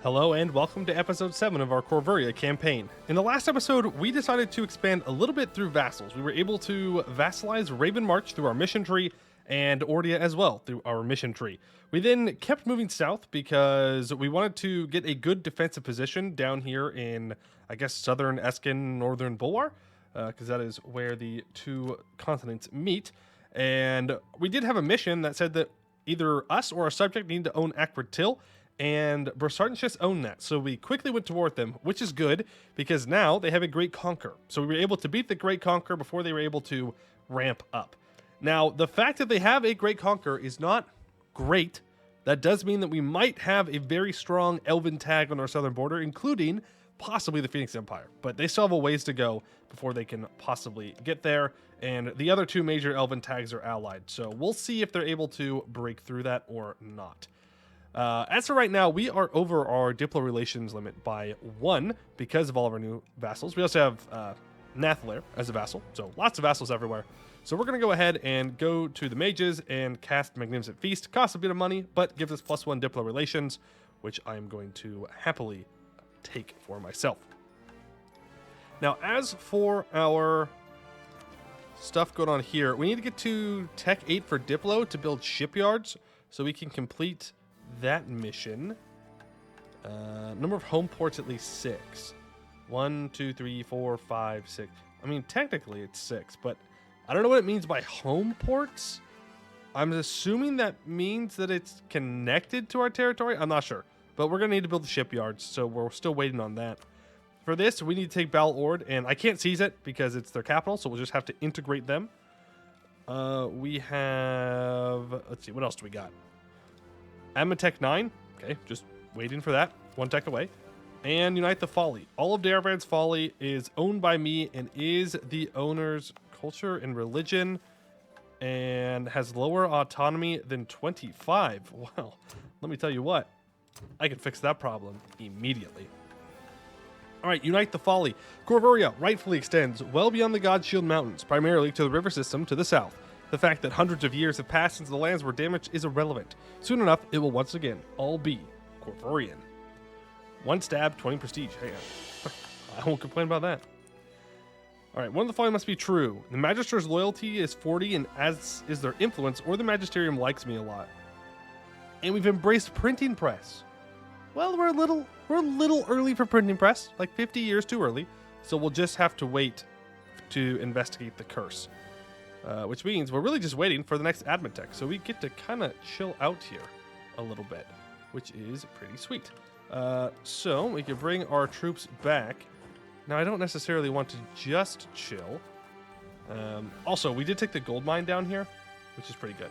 Hello and welcome to episode 7 of our Corvuria campaign. In the last episode, we decided to expand a little bit through vassals. We were able to vassalize Raven March through our mission tree and Ordia as well through our mission tree. We then kept moving south because we wanted to get a good defensive position down here in, I guess, southern Eskin, northern Bulwar, because that is where the two continents meet. And we did have a mission that said that either us or our subject needed to own Eborthil, and Brossardans just own that. So we quickly went to war with them, which is good because now they have a Great Conqueror. So we were able to beat the Great Conqueror before they were able to ramp up. Now, the fact that they have a Great Conqueror is not great. That does mean that we might have a very strong elven tag on our southern border, including possibly the Phoenix Empire. But they still have a ways to go before they can possibly get there. And the other two major elven tags are allied. So we'll see if they're able to break through that or not. As for right now, we are over our Diplo relations limit by 1 because of all of our new vassals. We also have Nathalir as a vassal, so lots of vassals everywhere. So we're going to go ahead and go to the mages and cast Magnificent Feast. Costs a bit of money, but gives us +1 Diplo relations, which I'm going to happily take for myself. Now, as for our stuff going on here, we need to get to Tech 8 for Diplo to build shipyards so we can complete that mission. Number of home ports at least 6. 1, 2, 3, 4, 5, 6. I mean, technically it's 6, but I don't know what it means by home ports. I'm assuming that means that it's connected to our territory. I'm not sure, but we're gonna need to build the shipyards, so we're still waiting on that. For this, we need to take Bal Ord, and I can't seize it because it's their capital, so we'll just have to integrate them. We have, let's see, what else do we got? Tech 9, okay, just waiting for that, 1 tech away. And Unite the Folly. All of Darvan's Folly is owned by me and is the owner's culture and religion and has lower autonomy than 25. Well, let me tell you what, I can fix that problem immediately. All right, Unite the Folly. Corvuria rightfully extends well beyond the Godshield Mountains, primarily to the river system to the south. The fact that hundreds of years have passed since the lands were damaged is irrelevant. Soon enough, it will once again all be Corvurian. 1 stab, 20 prestige. Hey, I won't complain about that. All right, one of the following must be true. The Magister's loyalty is 40, and as is their influence, or the Magisterium likes me a lot. And we've embraced printing press. Well, we're a little early for printing press, like 50 years too early. So we'll just have to wait to investigate the curse. Which means we're really just waiting for the next admin tech. So we get to kind of chill out here a little bit, which is pretty sweet. So we can bring our troops back. Now, I don't necessarily want to just chill. Also, we did take the gold mine down here, which is pretty good.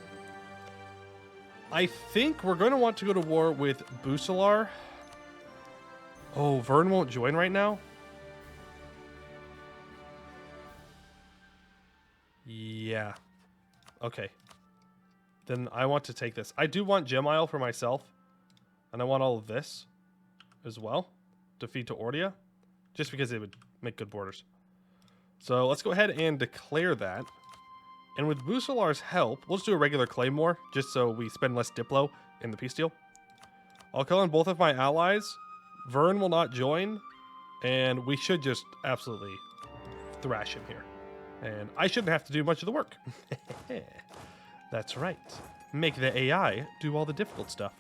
I think we're going to want to go to war with Busalar. Oh, Verne won't join right now? Yeah. Okay. Then I want to take this. I do want Gem Isle for myself. And I want all of this as well to feed to Ordia. Just because it would make good borders. So let's go ahead and declare that. And with Busalar's help, we'll just do a regular Claymore. Just so we spend less Diplo in the peace deal. I'll call in both of my allies. Verne will not join. And we should just absolutely thrash him here. And I shouldn't have to do much of the work. That's right. Make the AI do all the difficult stuff.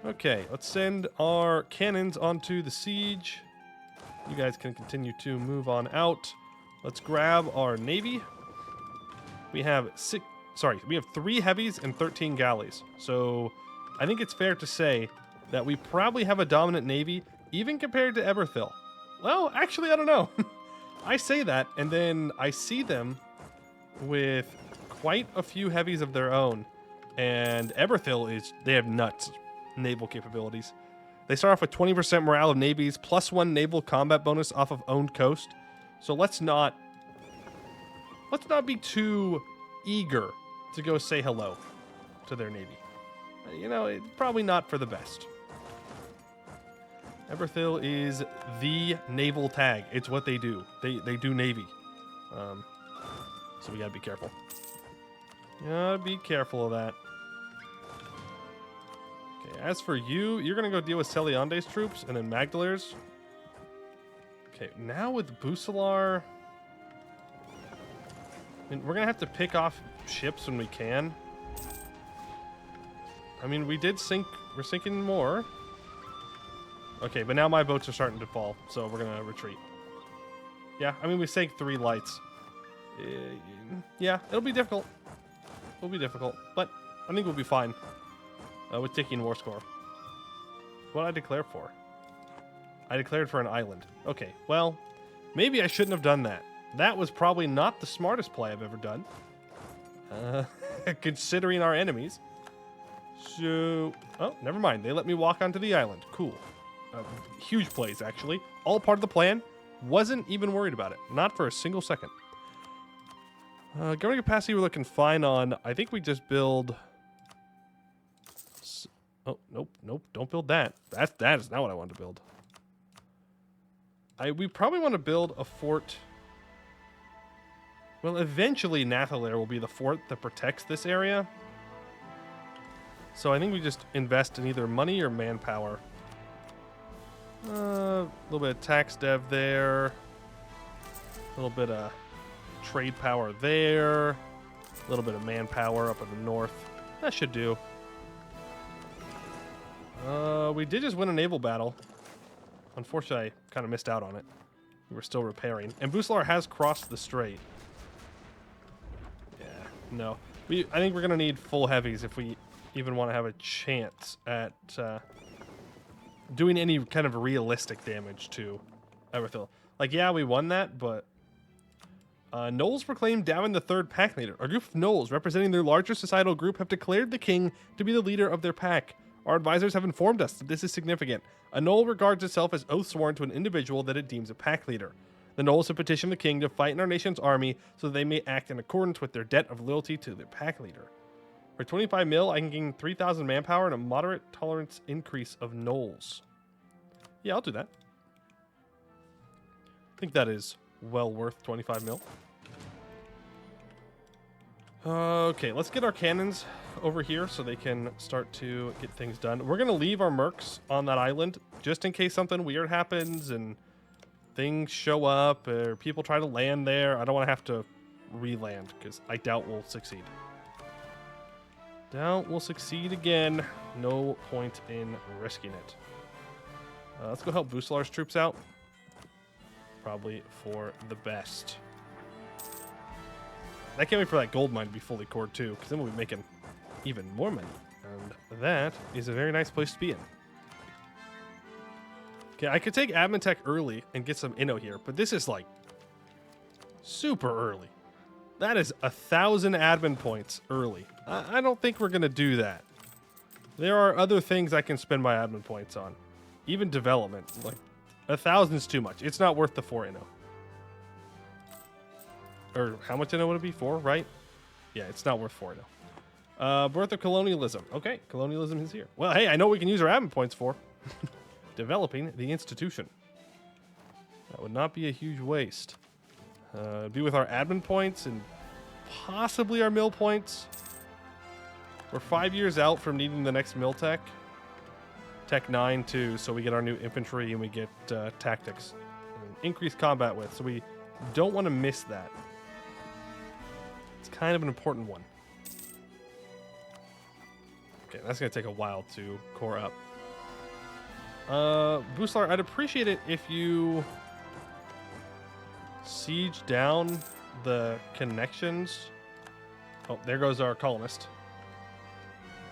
Okay, let's send our cannons onto the siege. You guys can continue to move on out. Let's grab our navy. We have 3 heavies and 13 galleys. So I think it's fair to say that we probably have a dominant navy, even compared to Eborthil. Well, actually, I don't know. I say that, and then I see them with quite a few heavies of their own. And Eborthil they have nuts naval capabilities. They start off with 20% morale of navies, +1 naval combat bonus off of owned coast. So let's not be too eager to go say hello to their navy. You know, it's probably not for the best. Eborthil is the naval tag. It's what they do. They do navy. So we gotta be careful. Gotta be careful of that. Okay, as for you, you're going to go deal with Celiande's troops and then Magdalar's. Okay, now with Busalar... I mean, we're going to have to pick off ships when we can. I mean, we did sink... We're sinking more. Okay, but now my boats are starting to fall, so we're going to retreat. Yeah, I mean, we sank 3 lights. Yeah, it'll be difficult. It'll be difficult, but I think we'll be fine with taking war score. What did I declare for? I declared for an island. Okay, well, maybe I shouldn't have done that. That was probably not the smartest play I've ever done, considering our enemies. So, oh, never mind. They let me walk onto the island. Cool. Huge plays, actually. All part of the plan. Wasn't even worried about it. Not for a single second. Government capacity we're looking fine on. I think we just build... Oh, nope. Don't build that. That is not what I wanted to build. We probably want to build a fort... Well, eventually Nathalir will be the fort that protects this area. So I think we just invest in either money or manpower. A little bit of tax dev there. A little bit of trade power there. A little bit of manpower up in the north. That should do. We did just win a naval battle. Unfortunately, I kind of missed out on it. We were still repairing. And Busalar has crossed the strait. Yeah, no. I think we're going to need full heavies if we even want to have a chance at doing any kind of realistic damage to Eborthil. Like, yeah, we won that, but... Gnolls proclaimed Davin the Third pack leader. A group of Gnolls representing their larger societal group have declared the king to be the leader of their pack. Our advisors have informed us that this is significant. A Gnoll regards itself as oath sworn to an individual that it deems a pack leader. The Gnolls have petitioned the king to fight in our nation's army so that they may act in accordance with their debt of loyalty to their pack leader. For 25 mil, I can gain 3,000 manpower and a moderate tolerance increase of Gnolls. Yeah, I'll do that. I think that is well worth 25 mil. Okay, let's get our cannons over here so they can start to get things done. We're going to leave our mercs on that island just in case something weird happens and things show up or people try to land there. I don't want to have to re-land because I doubt we'll succeed. Doubt we'll succeed again. No point in risking it. Let's go help Busalar's troops out. Probably for the best. I can't wait for that gold mine to be fully cored too, because then we'll be making even more money. And that is a very nice place to be in. Okay, I could take admin tech early and get some inno here, but this is like super early. That is 1,000 admin points early. I don't think we're going to do that. There are other things I can spend my admin points on. Even development. Like, 1,000 is too much. It's not worth the 4 inno. Or how much inno would it be? 4, right? Yeah, it's not worth 4 inno. Birth of colonialism. Okay, colonialism is here. Well, hey, I know what we can use our admin points for. Developing the institution. That would not be a huge waste. Be with our admin points and possibly our mill points. We're 5 years out from needing the next mill tech. Tech 9 too, so we get our new infantry and we get tactics. And increased combat width, so we don't want to miss that. It's kind of an important one. Okay, that's going to take a while to core up. Busalar, I'd appreciate it if you siege down the connections. Oh, there goes our colonist.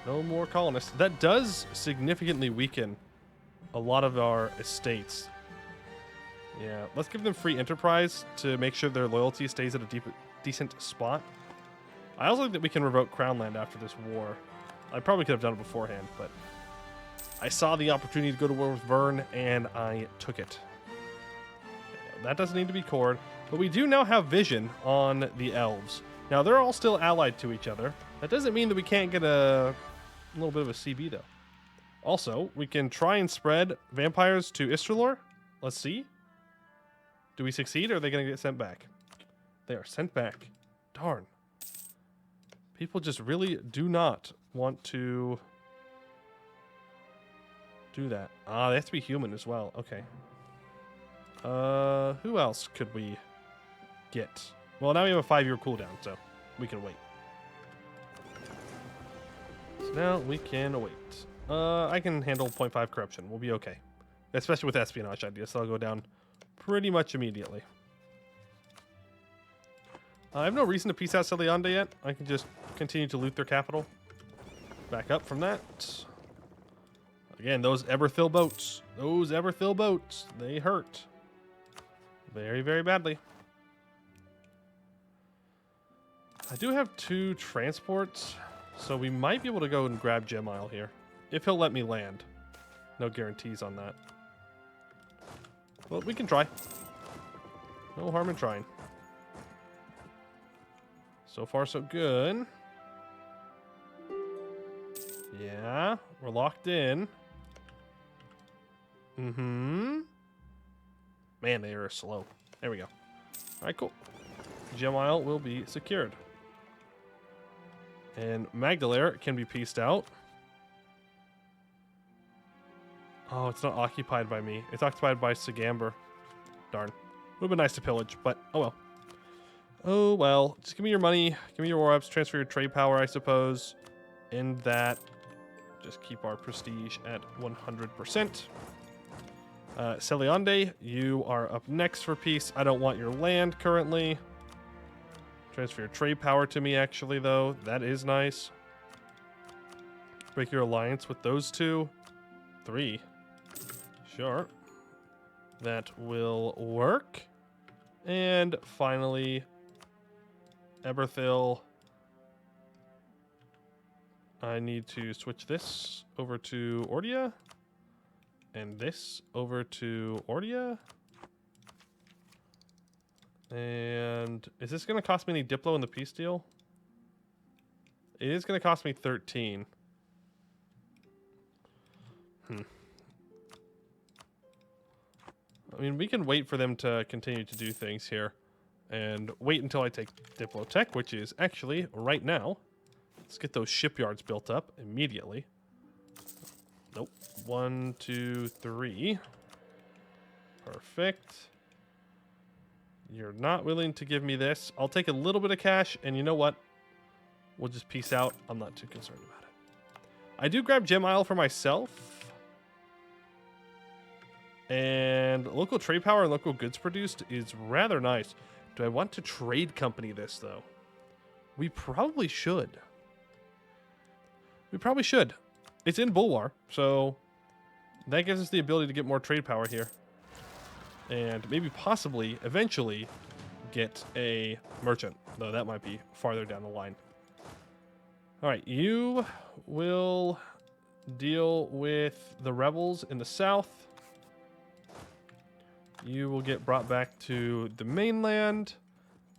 No more colonists. That does significantly weaken a lot of our estates. Yeah, let's give them free enterprise to make sure their loyalty stays at a decent spot. I also think that we can revoke crown land after this war. I probably could have done it beforehand, but I saw the opportunity to go to war with Verne, and I took it. That doesn't need to be cored, but we do now have vision on the elves. Now, they're all still allied to each other. That doesn't mean that we can't get a little bit of a CB, though. Also, we can try and spread vampires to Istralor. Let's see. Do we succeed, or are they going to get sent back? They are sent back. Darn. People just really do not want to do that? Ah, they have to be human as well. Okay. Who else could we get? Well, now we have a 5-year cooldown, so we can wait. So now we can wait. I can handle 0.5 corruption. We'll be okay. Especially with espionage ideas, so I'll go down pretty much immediately. I have no reason to peace out Celeonde yet. I can just continue to loot their capital. Back up from that. Again, those Eborthil boats. Those Eborthil boats. They hurt. Very, very badly. I do have 2 transports, so we might be able to go and grab Gem Isle here. If he'll let me land. No guarantees on that. Well, we can try. No harm in trying. So far, so good. Yeah, we're locked in. Mm-hmm. Man, they are slow. There we go. All right, cool. Gem Isle will be secured. And Magdalare can be pieced out. Oh, it's not occupied by me. It's occupied by Sagamber. Darn. Would have been nice to pillage, but oh well. Oh well. Just give me your money. Give me your war ups. Transfer your trade power, I suppose. And that. Just keep our prestige at 100%. Celeonde, you are up next for peace. I don't want your land currently. Transfer your trade power to me, actually, though. That is nice. Break your alliance with those 2. 3. Sure. That will work. And finally, Eborthil. I need to switch this over to Ordia. And this over to Ordia. And is this going to cost me any Diplo in the peace deal? It is going to cost me 13. I mean, we can wait for them to continue to do things here. And wait until I take Diplo Tech, which is actually right now. Let's get those shipyards built up immediately. Nope. 1, 2, 3. Perfect. You're not willing to give me this. I'll take a little bit of cash, and you know what? We'll just peace out. I'm not too concerned about it. I do grab Gem Isle for myself. And local trade power and local goods produced is rather nice. Do I want to trade company this, though? We probably should. We probably should. It's in Bulwar, so that gives us the ability to get more trade power here. And maybe possibly, eventually, get a merchant. Though that might be farther down the line. Alright, you will deal with the rebels in the south. You will get brought back to the mainland.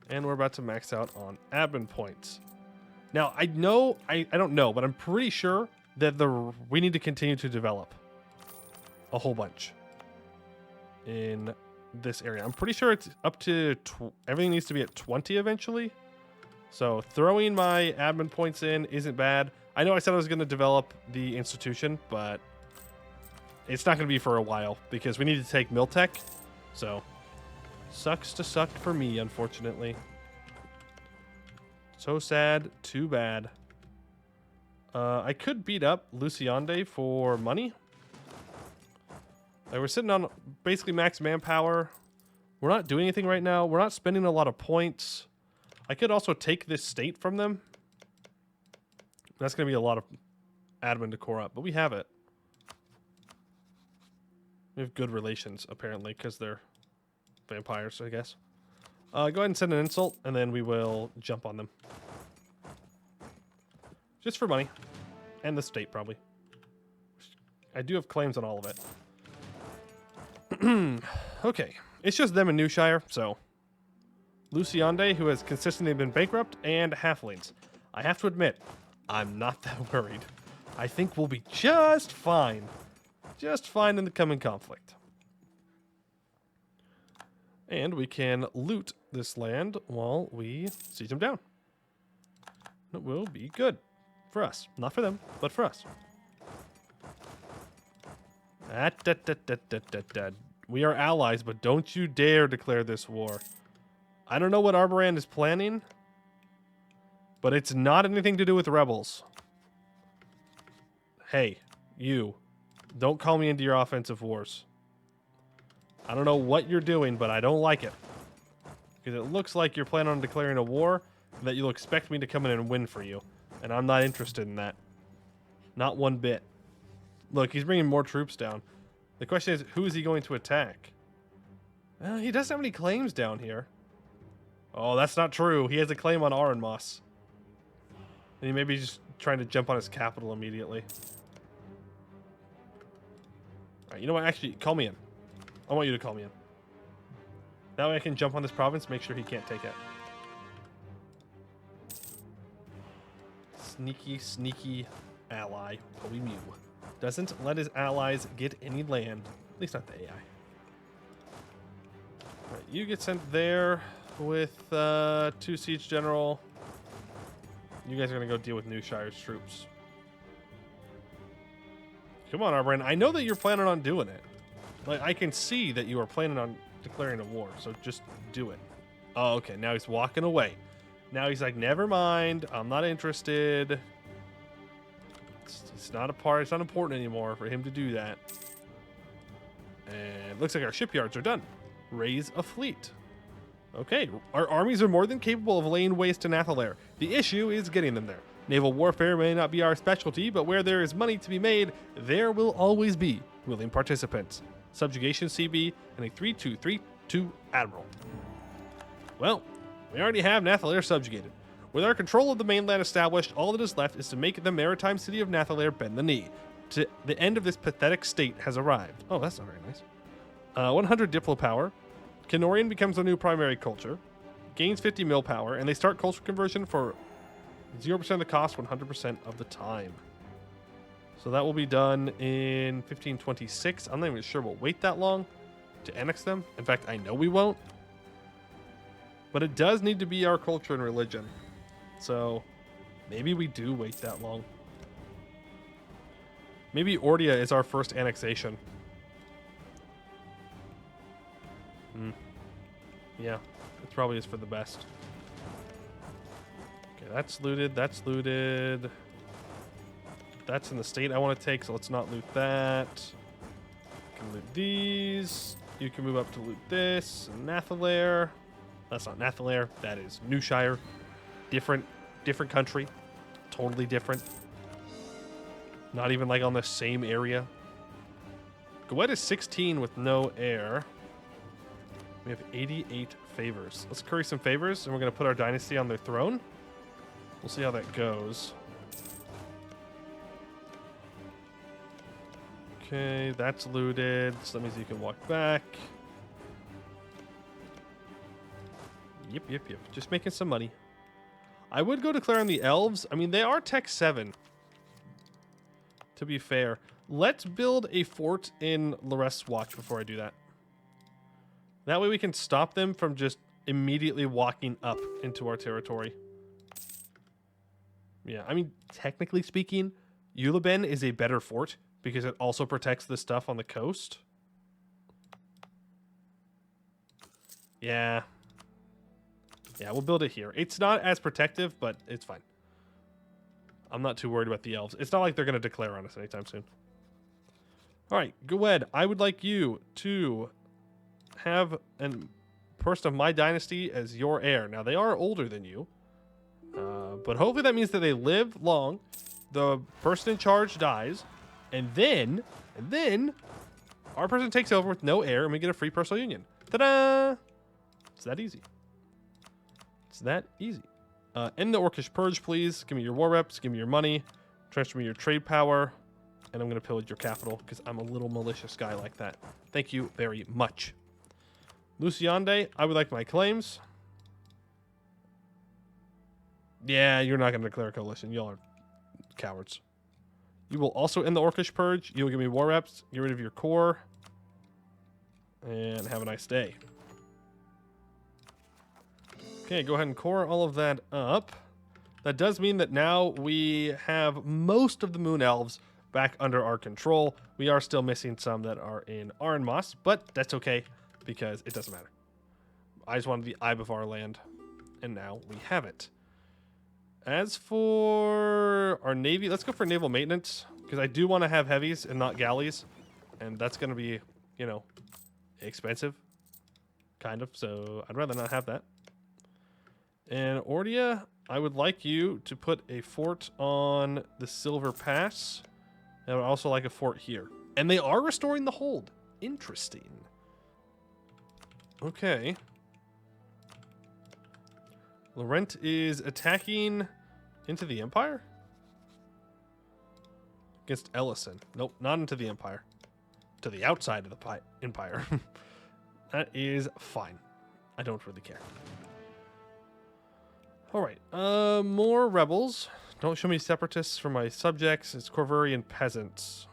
And we're about to max out on admin points. Now, I don't know, but I'm pretty sure that we need to continue to develop a whole bunch in this area. I'm pretty sure it's up to everything needs to be at 20 eventually. So throwing my admin points in isn't bad. I know I said I was going to develop the institution, but it's not going to be for a while because we need to take Miltech. So sucks to suck for me, unfortunately. So sad, too bad. I could beat up Luciande for money. Like, we're sitting on basically max manpower. We're not doing anything right now. We're not spending a lot of points. I could also take this state from them. That's going to be a lot of admin to core up, but we have it. We have good relations, apparently, because they're vampires, I guess. Go ahead and send an insult, and then we will jump on them. Just for money. And the state, probably. I do have claims on all of it. Okay. It's just them and Newshire, so... Luciande, who has consistently been bankrupt, and halflings. I have to admit, I'm not that worried. I think we'll be just fine. Just fine in the coming conflict. And we can loot this land while we siege them down. It will be good. For us. Not for them, but for us. We are allies, but don't you dare declare this war. I don't know what Arborand is planning, but it's not anything to do with rebels. Hey, you. Don't call me into your offensive wars. I don't know what you're doing, but I don't like it. Because it looks like you're planning on declaring a war that you'll expect me to come in and win for you. And I'm not interested in that. Not one bit. Look, he's bringing more troops down. The question is, who is he going to attack? He doesn't have any claims down here. Oh, that's not true. He has a claim on Aranmoss. And he may be just trying to jump on his capital immediately. Alright, you know what? Actually, call me in. I want you to call me in. That way I can jump on this province, make sure he can't take it. Sneaky, sneaky ally, Poiuymew. Doesn't let his allies get any land. At least not the AI. Alright, you get sent there with 2 siege general. You guys are going to go deal with New Shire's troops. Come on, Arbrand. I know that you're planning on doing it. Like, I can see that you are planning on declaring a war, so just do it. Oh, okay. Now he's walking away. Now he's like, never mind. I'm not interested. It's not a part. It's not important anymore for him to do that. And looks like our shipyards are done. Raise a fleet. Okay, our armies are more than capable of laying waste to Nathalir. The issue is getting them there. Naval warfare may not be our specialty, but where there is money to be made, there will always be willing participants. Subjugation CB and a 3-2-3-2 Admiral. Well, we already have Nathalir subjugated. With our control of the mainland established, all that is left is to make the maritime city of Nathalir bend the knee. The end of this pathetic state has arrived. Oh, that's not very nice. 100 Diplo power. Kenorian becomes their new primary culture. Gains 50 mil power, and they start culture conversion for 0% of the cost, 100% of the time. So that will be done in 1526. I'm not even sure we'll wait that long to annex them. In fact, I know we won't. But it does need to be our culture and religion. So maybe we do wait that long. Maybe Ordia is our first annexation. Yeah, it probably is for the best. Okay, that's looted. That's looted. That's in the state I want to take, so let's not loot that. You can loot these. You can move up to loot this. Nathalir. That's not Nathalir. That is New Shire. Different country. Totally different. Not even like on the same area. Gwed is 16 with no heir. We have 88 favors. Let's curry some favors, and we're going to put our dynasty on their throne. We'll see how that goes. Okay, that's looted. So that means you can walk back. Yep. Just making some money. I would go declare on the elves. I mean, they are Tech 7. To be fair. Let's build a fort in Lorest's Watch before I do that. That way we can stop them from just immediately walking up into our territory. Yeah, I mean, technically speaking, Uleben is a better fort because it also protects the stuff on the coast. Yeah. Yeah, we'll build it here. It's not as protective, but it's fine. I'm not too worried about the elves. It's not like they're going to declare on us anytime soon. All right, Gwed, I would like you to have a person of my dynasty as your heir. Now, they are older than you, but hopefully that means that they live long, the person in charge dies, and then our person takes over with no heir, and we get a free personal union. Ta-da! It's that easy. It's that easy. End the Orcish Purge, please. Give me your war reps. Give me your money. Transfer me your trade power. And I'm going to pillage your capital because I'm a little malicious guy like that. Thank you very much. Luciande, I would like my claims. Yeah, you're not going to declare a coalition. Y'all are cowards. You will also end the Orcish Purge. You'll give me war reps. Get rid of your core. And have a nice day. Okay, go ahead and core all of that up. That does mean that now we have most of the Moon Elves back under our control. We are still missing some that are in Arnmoss, but that's okay because it doesn't matter. I just wanted the Ibervar land, and now we have it. As for our navy, let's go for naval maintenance because I do want to have heavies and not galleys, and that's going to be, you know, expensive, kind of. So I'd rather not have that. And Ordia, I would like you to put a fort on the Silver Pass. I would also like a fort here. And they are restoring the hold. Interesting. Okay. Laurent is attacking into the Empire? Against Ellison. Nope, not into the Empire. To the outside of the Empire. That is fine. I don't really care. Alright, more rebels. Don't show me separatists for my subjects. It's Corvurian peasants.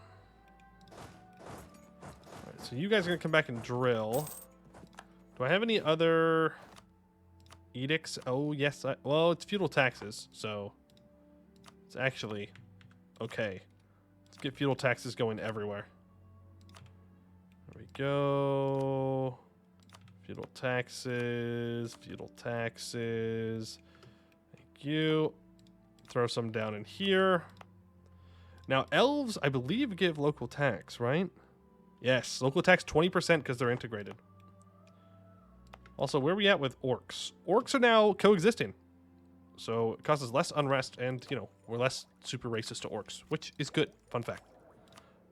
Alright, so you guys are going to come back and drill. Do I have any other edicts? Oh, yes. Well, it's feudal taxes, so it's actually okay. Let's get feudal taxes going everywhere. There we go. Feudal taxes, feudal taxes. Thank you. Throw some down in here. Now, elves, I believe, give local tax, right? Yes, local tax 20% because they're integrated. Also, where are we at with orcs? Orcs are now coexisting. So it causes less unrest and, you know, we're less super racist to orcs, which is good. Fun fact.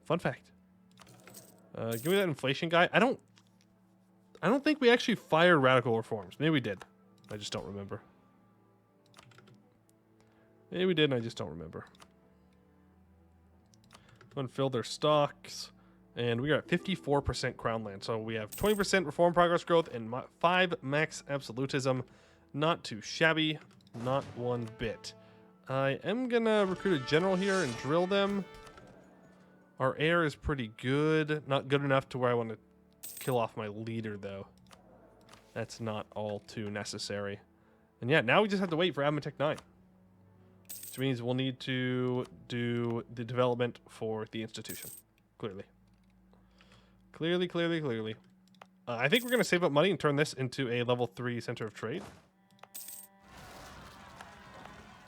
Fun fact. Give me that inflation guy. I don't think we actually fired radical reforms. Maybe we did. I just don't remember. Maybe we did and I just don't remember. Unfill their stocks. And we are at 54% crown land. So we have 20% reform progress growth and 5 max absolutism. Not too shabby. Not one bit. I am going to recruit a general here and drill them. Our air is pretty good. Not good enough to where I want to kill off my leader, though. That's not all too necessary. And yeah, now we just have to wait for Admin Tech 9. Which means we'll need to do the development for the institution. Clearly. Clearly. I think we're going to save up money and turn this into a level 3 center of trade.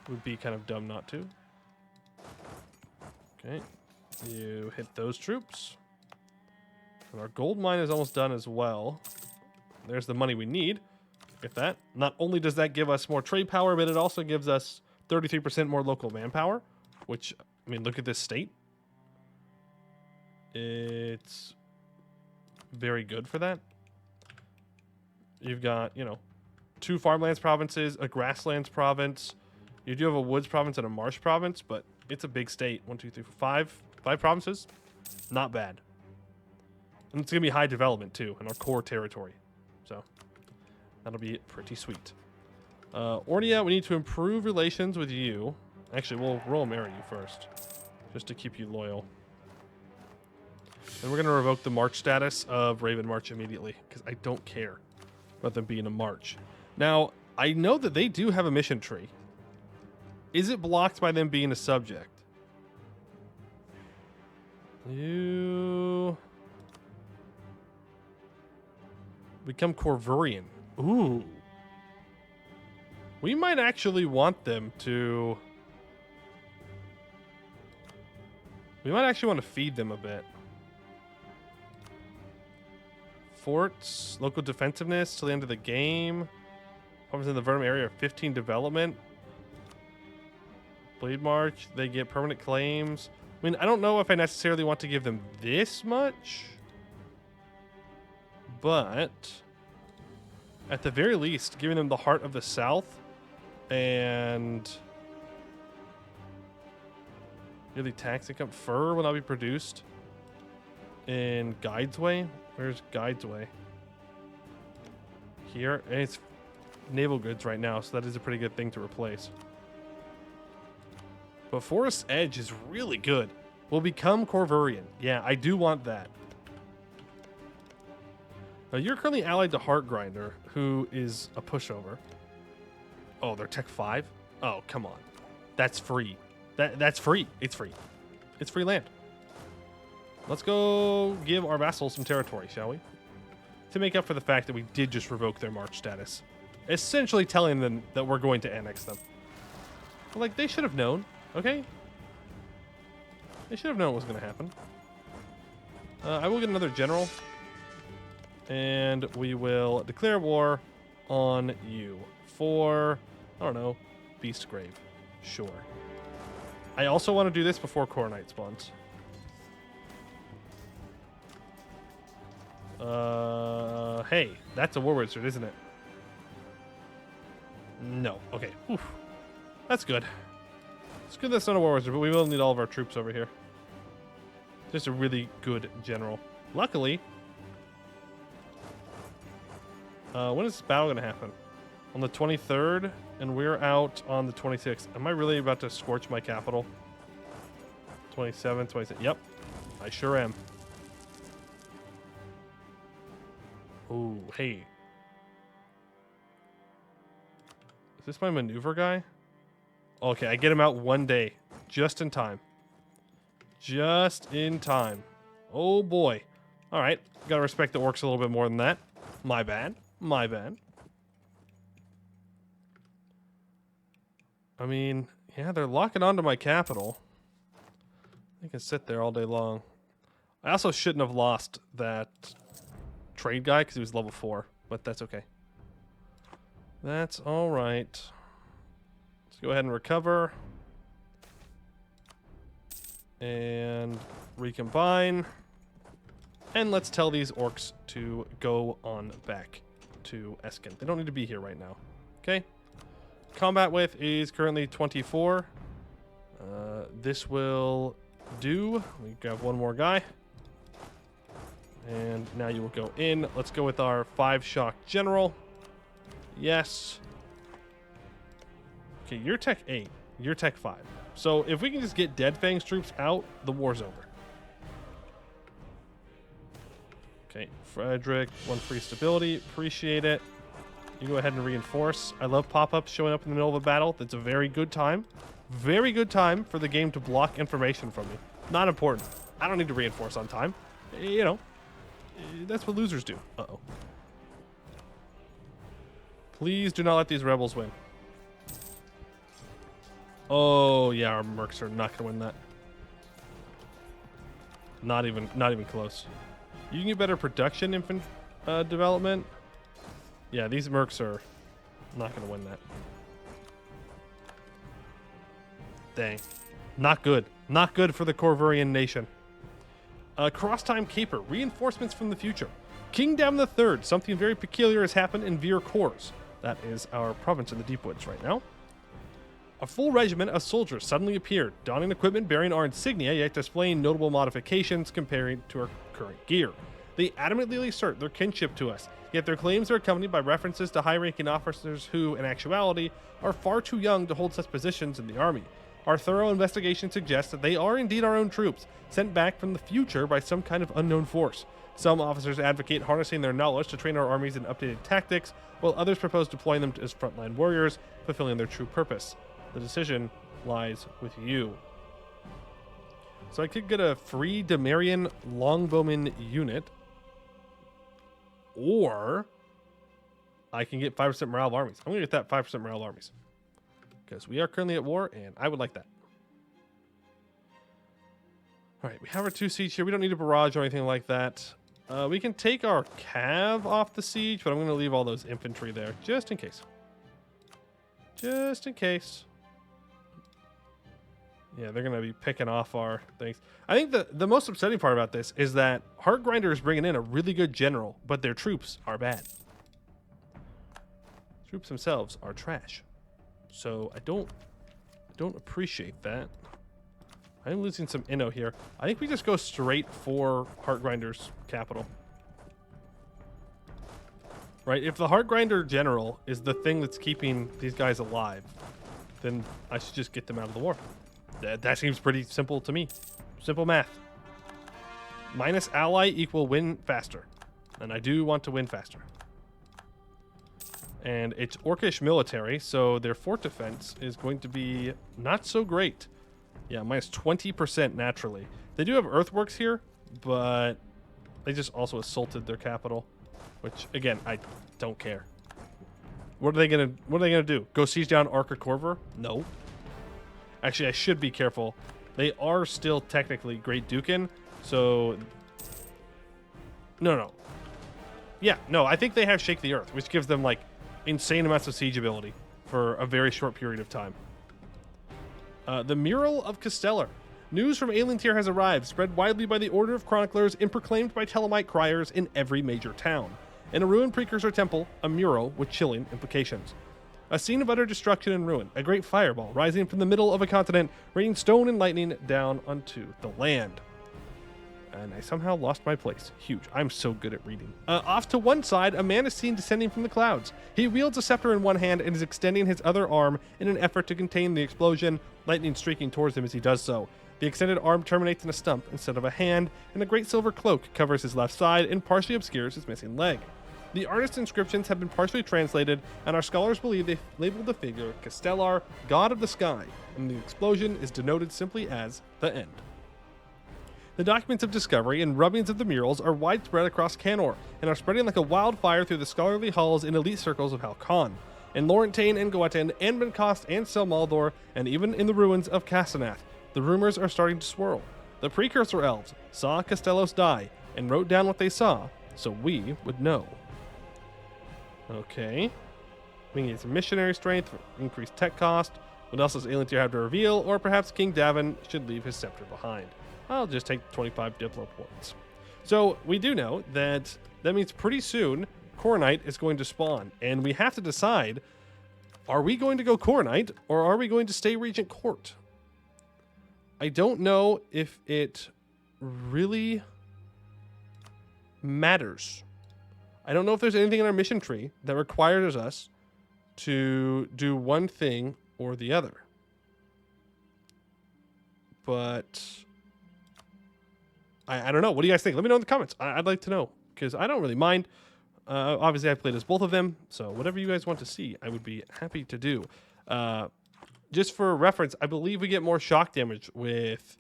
Would be kind of dumb not to. Okay. You hit those troops. And our gold mine is almost done as well. There's the money we need. Get that. Not only does that give us more trade power, but it also gives us 33% more local manpower. Which, I mean, look at this state. It's very good for that. You've got, you know, 2 farmlands provinces, a grasslands province. You do have a woods province and a marsh province, but it's a big state. 1, 2, 3, 4, 5 provinces. Not bad. And it's going to be high development, too, in our core territory. So, that'll be pretty sweet. Ordia, we need to improve relations with you. Actually, we'll roll marry you first, just to keep you loyal. And we're going to revoke the march status of Raven March immediately, because I don't care about them being a march. Now, I know that they do have a mission tree. Is it blocked by them being a subject? You become Corvurian. Ooh. We might actually want them to... We might actually want to feed them a bit. Forts, local defensiveness till the end of the game. Provinces in the Verne area are 15 development. Blade March, they get permanent claims. I mean, I don't know if I necessarily want to give them this much. But at the very least, giving them the Heart of the South and yearly tax income. Fur will not be produced in Guidesway. Where's Guidesway? Here. And it's naval goods right now, so that is a pretty good thing to replace. But Forest Edge is really good. We'll become Corvurian. Yeah, I do want that. Now, you're currently allied to Heartgrinder, who is a pushover. Oh, they're Tech 5? Oh, come on. That's free. That's free. It's free. It's free land. Let's go give our vassals some territory, shall we? To make up for the fact that we did just revoke their march status. Essentially telling them that we're going to annex them. But, like, they should have known, okay? They should have known what was going to happen. I will get another general. And we will declare war on you for, I don't know, Beast Grave. Sure. I also want to do this before Coronite spawns. Hey, that's a war wizard, isn't it? No. Okay. Oof. That's good. It's good that's not a war wizard, but we will need all of our troops over here. Just a really good general. Luckily, when is this battle going to happen? On the 23rd, and we're out on the 26th. Am I really about to scorch my capital? 27, 26. Yep, I sure am. Ooh, hey. Is this my maneuver guy? Okay, I get him out one day. Just in time. Just in time. Oh boy. Alright, gotta respect the orcs a little bit more than that. My bad. My bad. I mean, yeah, they're locking onto my capital. They can sit there all day long. I also shouldn't have lost that trade guy because he was level 4, but that's okay. That's all right. Let's go ahead and recover. And recombine. And let's tell these orcs to go on back to Eskin. They don't need to be here right now. Okay? Combat width is currently 24. This will do. We grab one more guy. And now you will go in. Let's go with our 5-shock general. Yes. Okay, you're tech 8. You're tech 5. So if we can just get Dead Fang's troops out, the war's over. Okay, Frederick, 1 free stability. Appreciate it. You go ahead and reinforce. I love pop-ups showing up in the middle of a battle. That's a very good time. Very good time for the game to block information from me. Not important. I don't need to reinforce on time. You know, that's what losers do. Uh-oh. Please do not let these rebels win. Oh, yeah, our mercs are not going to win that. Not even close. You can get better production infant development. Yeah, these mercs are not going to win that. Dang. Not good. Not good for the Corvurian nation. Cross-time caper. Reinforcements from the future. King Dam III. Something very peculiar has happened in Veer Kors. That is our province in the Deep Woods right now. A full regiment of soldiers suddenly appeared, donning equipment bearing our insignia, yet displaying notable modifications comparing to our current gear. They adamantly assert their kinship to us, yet their claims are accompanied by references to high-ranking officers who, in actuality, are far too young to hold such positions in the army. Our thorough investigation suggests that they are indeed our own troops, sent back from the future by some kind of unknown force. Some officers advocate harnessing their knowledge to train our armies in updated tactics, while others propose deploying them as frontline warriors, fulfilling their true purpose. The decision lies with you. So I could get a free Demarian Longbowman unit, or I can get 5% morale of armies. I'm going to get that 5% morale of armies, because we are currently at war, and I would like that. All right, we have our 2 siege here. We don't need a barrage or anything like that. We can take our cav off the siege, but I'm going to leave all those infantry there, just in case. Just in case. Yeah, they're going to be picking off our things. I think the most upsetting part about this is that Heartgrinder is bringing in a really good general, but their troops are bad. Troops themselves are trash. So I don't appreciate that. I'm losing some inno here. I think we just go straight for Heartgrinder's capital. Right? If the Heartgrinder general is the thing that's keeping these guys alive, then I should just get them out of the war. That seems pretty simple to me. Simple math. Minus ally equal win faster. And I do want to win faster. And it's Orcish military, so their fort defense is going to be not so great. Yeah, minus 20% naturally. They do have earthworks here, but they just also assaulted their capital, which again, I don't care. What are they gonna do? Go siege down Arca Corvur? No. Actually, I should be careful. They are still technically Great Dukan, so no. Yeah, no, I think they have Shake the Earth, which gives them like insane amounts of siege ability for a very short period of time. The Mural of Castellar. News from Alien Thier has arrived, spread widely by the Order of Chroniclers and proclaimed by Telemite criers in every major town. In a ruined precursor temple, a mural with chilling implications. A scene of utter destruction and ruin, a great fireball rising from the middle of a continent, raining stone and lightning down onto the land. And I somehow lost my place. Huge. I'm so good at reading. Off to one side, a man is seen descending from the clouds. He wields a scepter in one hand and is extending his other arm in an effort to contain the explosion, lightning streaking towards him as he does so. The extended arm terminates in a stump instead of a hand, and a great silver cloak covers his left side and partially obscures his missing leg. The artist's inscriptions have been partially translated, and our scholars believe they labeled the figure Castellar, God of the Sky, and the explosion is denoted simply as the end. The documents of discovery and rubbings of the murals are widespread across Canor, and are spreading like a wildfire through the scholarly halls and elite circles of Halcon. In Laurentane and Goetten, Anbenkost and Selmaldor, and even in the ruins of Cassanath, the rumors are starting to swirl. The precursor elves saw Castellos die, and wrote down what they saw, so we would know. Okay. We need some missionary strength, increased tech cost. What else does Alien Thier have to reveal? Or perhaps King Davin should leave his scepter behind. I'll just take 25 Diplo points. So we do know that means pretty soon Coronite is going to spawn. And we have to decide, are we going to go Coronite or are we going to stay Regent Court? I don't know if it really matters. I don't know if there's anything in our mission tree that requires us to do one thing or the other. But I don't know. What do you guys think? Let me know in the comments. I'd like to know, because I don't really mind. Obviously, I played as both of them, so whatever you guys want to see, I would be happy to do. Just for reference, I believe we get more shock damage with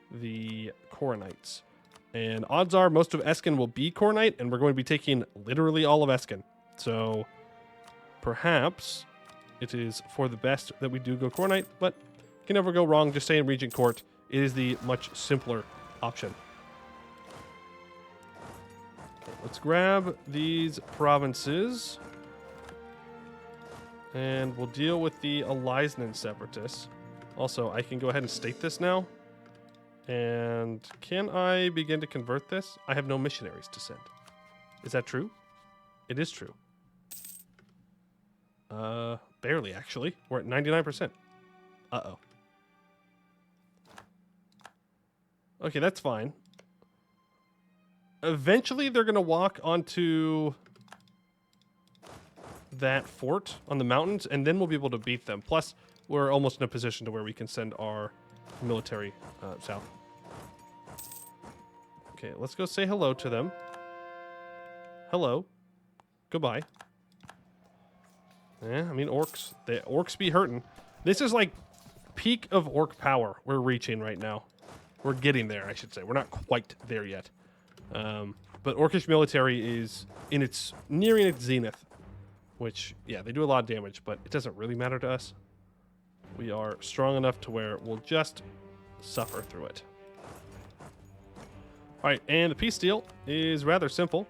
the Coronites. And odds are most of Eskin will be Coronite, and we're going to be taking literally all of Eskin. So perhaps it is for the best that we do go Coronite, but can never go wrong. Just stay in Regent Court. It is the much simpler option. Okay, let's grab these provinces. And we'll deal with the Elysian separatists. Also, I can go ahead and state this now. And can I begin to convert this? I have no missionaries to send. Is that true? It is true. Barely, actually. We're at 99%. Uh-oh. Okay, that's fine. Eventually, they're going to walk onto that fort on the mountains, and then we'll be able to beat them. Plus, we're almost in a position to where we can send our military south. Okay, let's go say hello to them. Hello. Goodbye. Yeah, I mean, orcs. The orcs be hurting. This is like peak of orc power we're reaching right now. We're getting there, I should say. We're not quite there yet. But orcish military is nearing its zenith. Which, yeah, they do a lot of damage, but it doesn't really matter to us. We are strong enough to where we'll just suffer through it. Alright, and the peace deal is rather simple.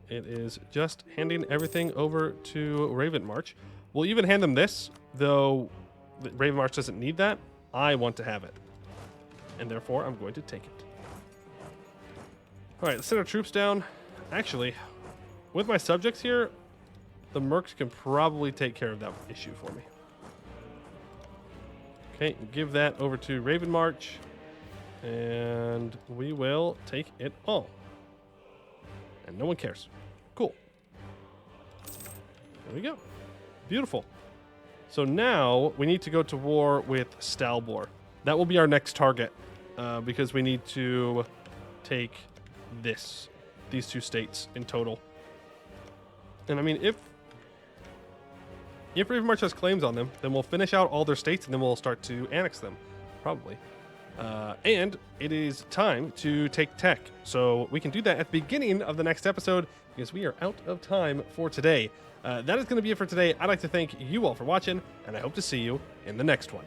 It is just handing everything over to Raven March. We'll even hand them this, though Raven March doesn't need that. I want to have it. And therefore, I'm going to take it. Alright, let's send our troops down. Actually, with my subjects here, the mercs can probably take care of that issue for me. Okay, give that over to Raven March. And we will take it all. And no one cares. Cool. There we go. Beautiful. So now we need to go to war with Stalbor. That will be our next target. Because we need to take these two states in total. And I mean, if Raven March has claims on them, then we'll finish out all their states and then we'll start to annex them. probably. And it is time to take tech. So we can do that at the beginning of the next episode because we are out of time for today. That is going to be it for today. I'd like to thank you all for watching, and I hope to see you in the next one.